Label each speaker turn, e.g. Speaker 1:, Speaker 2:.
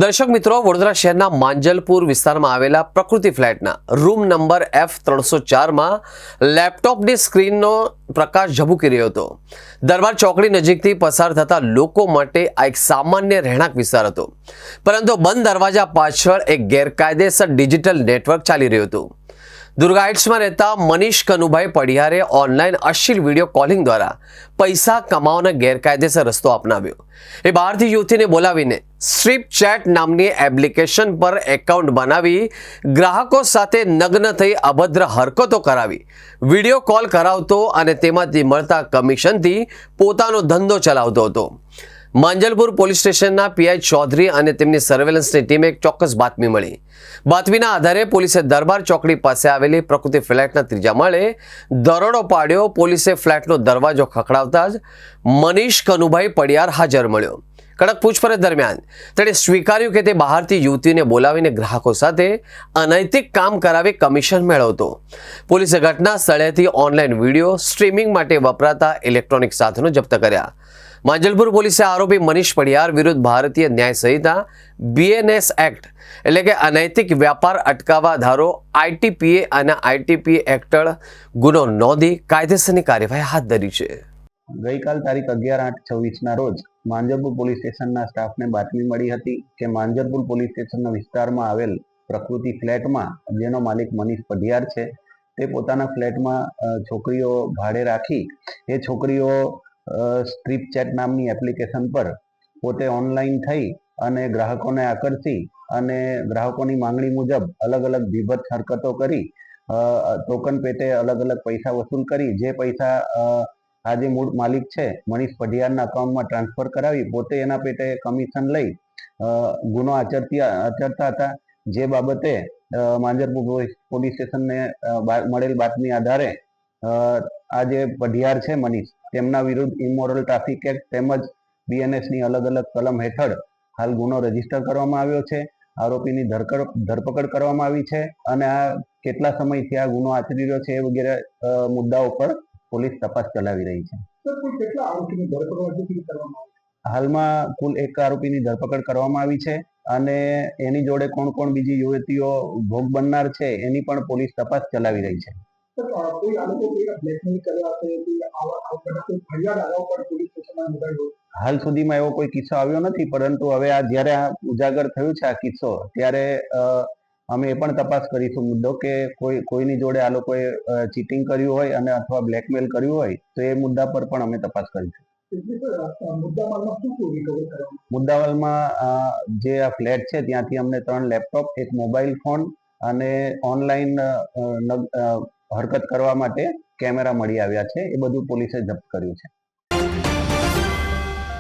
Speaker 1: દર્શક મિત્રો, વડોદરા શહેરના માંજલપુર વિસ્તારમાં આવેલા પ્રકૃતિ ફ્લેટના રૂમ નંબર F304માં લેપટોપની સ્ક્રીનનો પ્રકાશ ઝબૂકી રહ્યો હતો. દરબાર ચોકડી નજીકથી પસાર થતા લોકો માટે આ એક સામાન્ય રહેણાંક વિસ્તાર હતો, પરંતુ બંધ દરવાજા પાછળ એક ગેરકાયદેસર ડિજિટલ નેટવર્ક ચાલી રહ્યું હતું. દુર્ગા હાઇટ્સમાં રહેતા મનીષ કનુભાઈ પડિયારે ઓનલાઈન અશ્લીલ વિડીયો કોલિંગ દ્વારા પૈસા કમાવાનો ગેરકાયદેસર રસ્તો અપનાવ્યો. એ બહારથી યુવતીને બોલાવીને સ્ટ્રીપ ચેટ નામની એપ્લિકેશન પર એકાઉન્ટ બનાવી ગ્રાહકો સાથે નગ્ન થઈ અભદ્ર હરકતો કરાવી વિડીયો કોલ કરાવતો અને તેમાંથી મળતા કમિશનથી પોતાનો ધંધો ચલાવતો હતો. માંજલપુર પોલીસ સ્ટેશનના પીઆઈ ચૌધરી અને તેમની સર્વેલન્સની ટીમે એક ચોક્કસ બાતમી મળી. બાતમીના આધારે પોલીસે દરબાર ચોકડી પાસે આવેલી પ્રકૃતિ ફ્લેટના ત્રીજા માળે દરોડો પાડ્યો. પોલીસે ફ્લેટનો દરવાજો ખખડાવતા જ મનીષ કનુભાઈ પડિયાર હાજર મળ્યો. કડક પૂછપરછ દરમિયાન તેણે સ્વીકાર્યું કે તે બહારથી યુવતીને બોલાવીને ગ્રાહકો સાથે અનૈતિક કામ કરાવી કમિશન મેળવતો. પોલીસે ઘટના સ્થળેથી ઓનલાઈન વિડીયો સ્ટ્રીમિંગ માટે વપરાતા ઇલેક્ટ્રોનિક સાધનો જપ્ત કર્યા. માંજલપુર પોલીસે આરોપી મનીષ પડિયાર વિરુદ્ધ ભારતીય ન્યાય સંહિતા BNS એક્ટ એટલે કે અનૈતિક વ્યાપાર અટકાવવા ધારો ITPA અને ITPA હેઠળ ગુનો નોંધી કાયદેસરની કાર્યવાહી હાથ ધરી છે.
Speaker 2: ગઈકાલ તારીખ 11/8/24ના રોજ માંજલપુર પોલીસ સ્ટેશનના સ્ટાફને બાતમી મળી હતી કે માંજલપુર પોલીસ સ્ટેશનના વિસ્તારમાં આવેલ પ્રકૃતિ ફ્લેટમાં જેનો માલિક મનીષ પડિયાર છે, તે પોતાના ફ્લેટમાં છોકરીઓ ભાડે રાખી એ છોકરીઓ સ્ટ્રીપ ચેટ નામની એપ્લિકેશન પર પોતે ઓનલાઈન થઈ અને ગ્રાહકોને આકર્ષી અને ગ્રાહકોની માંગણી મુજબ અલગ અલગ વિભત્સ હરકતો કરી ટોકન પેટે અલગ અલગ પૈસા વસૂલ કરી જે પૈસા આ જે મૂળ માલિક છે મનીષ પડિયારના અકાઉન્ટમાં ટ્રાન્સફર કરાવી પોતે એના પેટે કમિશન લઈ ગુનો આચરતા હતા. જે બાબતે માંજલપુર પોલીસ સ્ટેશનને મળેલ બાતમી આધારે આ જે પડિયાર છે મનીષ, તેમના વિરુદ્ધ ઇમોરલ ટ્રાફિક એક્ટ તેમજ BNSની અલગ અલગ કલમ હેઠળ હાલ ગુનો રજીસ્ટર કરવામાં આવ્યો છે. આરોપીની ધરપકડ કરવામાં આવી છે અને આ કેટલા સમયથી આ ગુનો આચરી રહ્યો છે એ વગેરે મુદ્દાઓ પર પોલીસ તપાસ ચલાવી રહી છે. હાલમાં કુલ એક આરોપીની ધરપકડ કરવામાં આવી છે અને એની જોડે કોણ કોણ બીજી યુવતીઓ ભોગ બનનાર છે એની પણ પોલીસ તપાસ ચલાવી રહી છે. હાલ સુધીમાં એવો કોઈ કિસ્સો આવ્યો નથી, પરંતુ હવે આ જ્યારે આ ઉજાગર થયું છે આ કિસ્સો, ત્યારે અમે એ પણ તપાસ કરીશું મુદ્દો કે કોઈની જોડે આ લોકોએ ચીટિંગ કર્યું હોય અને અથવા બ્લેકમેલ કર્યું હોય તો એ મુદ્દા પર પણ અમે તપાસ કરીશું. મુદ્દામાલમાં જે આ ફ્લેટ છે ત્યાંથી અમને 3 લેપટોપ, એક મોબાઈલ ફોન અને ઓનલાઈન હરકત કરવા માટે કેમેરા મળી આવ્યા છે. એ બધું પોલીસે જપ્ત કર્યું છે.